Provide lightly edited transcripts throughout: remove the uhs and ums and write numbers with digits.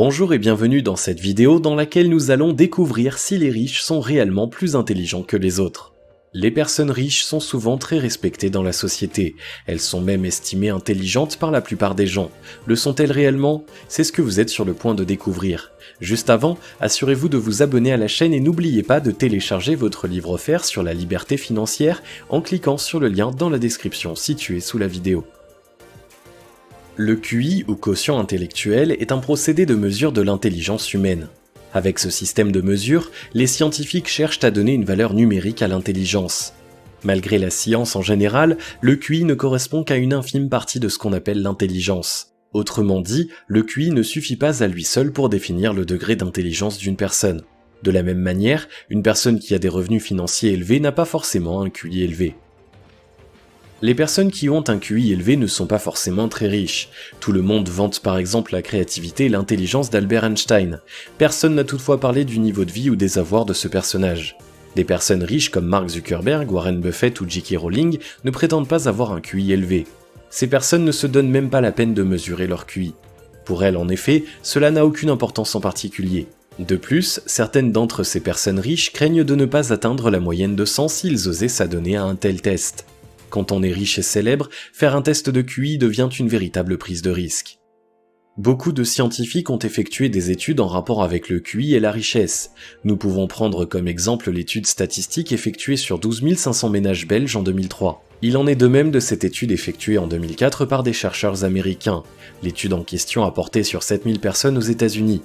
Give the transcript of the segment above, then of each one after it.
Bonjour et bienvenue dans cette vidéo dans laquelle nous allons découvrir si les riches sont réellement plus intelligents que les autres. Les personnes riches sont souvent très respectées dans la société, elles sont même estimées intelligentes par la plupart des gens. Le sont-elles réellement? C'est ce que vous êtes sur le point de découvrir. Juste avant, assurez-vous de vous abonner à la chaîne et n'oubliez pas de télécharger votre livre offert sur la liberté financière en cliquant sur le lien dans la description situé sous la vidéo. Le QI ou quotient intellectuel est un procédé de mesure de l'intelligence humaine. Avec ce système de mesure, les scientifiques cherchent à donner une valeur numérique à l'intelligence. Malgré la science en général, le QI ne correspond qu'à une infime partie de ce qu'on appelle l'intelligence. Autrement dit, le QI ne suffit pas à lui seul pour définir le degré d'intelligence d'une personne. De la même manière, une personne qui a des revenus financiers élevés n'a pas forcément un QI élevé. Les personnes qui ont un QI élevé ne sont pas forcément très riches. Tout le monde vante par exemple la créativité et l'intelligence d'Albert Einstein. Personne n'a toutefois parlé du niveau de vie ou des avoirs de ce personnage. Des personnes riches comme Mark Zuckerberg, Warren Buffett ou J.K. Rowling ne prétendent pas avoir un QI élevé. Ces personnes ne se donnent même pas la peine de mesurer leur QI. Pour elles, en effet, cela n'a aucune importance en particulier. De plus, certaines d'entre ces personnes riches craignent de ne pas atteindre la moyenne de 100 s'ils osaient s'adonner à un tel test. Quand on est riche et célèbre, faire un test de QI devient une véritable prise de risque. Beaucoup de scientifiques ont effectué des études en rapport avec le QI et la richesse. Nous pouvons prendre comme exemple l'étude statistique effectuée sur 12 500 ménages belges en 2003. Il en est de même de cette étude effectuée en 2004 par des chercheurs américains. L'étude en question a porté sur 7000 personnes aux États-Unis.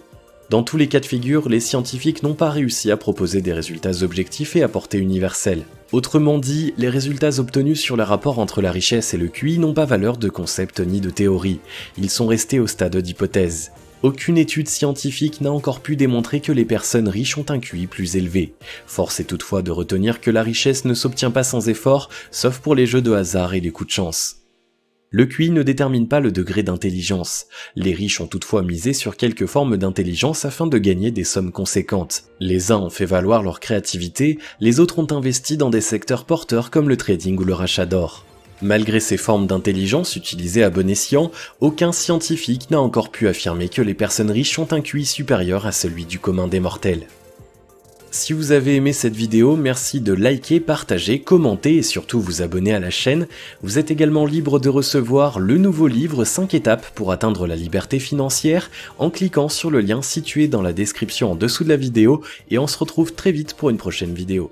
Dans tous les cas de figure, les scientifiques n'ont pas réussi à proposer des résultats objectifs et à portée universelle. Autrement dit, les résultats obtenus sur le rapport entre la richesse et le QI n'ont pas valeur de concept ni de théorie, ils sont restés au stade d'hypothèse. Aucune étude scientifique n'a encore pu démontrer que les personnes riches ont un QI plus élevé. Force est toutefois de retenir que la richesse ne s'obtient pas sans effort, sauf pour les jeux de hasard et les coups de chance. Le QI ne détermine pas le degré d'intelligence. Les riches ont toutefois misé sur quelques formes d'intelligence afin de gagner des sommes conséquentes. Les uns ont fait valoir leur créativité, les autres ont investi dans des secteurs porteurs comme le trading ou le rachat d'or. Malgré ces formes d'intelligence utilisées à bon escient, aucun scientifique n'a encore pu affirmer que les personnes riches ont un QI supérieur à celui du commun des mortels. Si vous avez aimé cette vidéo, merci de liker, partager, commenter et surtout vous abonner à la chaîne. Vous êtes également libre de recevoir le nouveau livre 5 étapes pour atteindre la liberté financière en cliquant sur le lien situé dans la description en dessous de la vidéo et on se retrouve très vite pour une prochaine vidéo.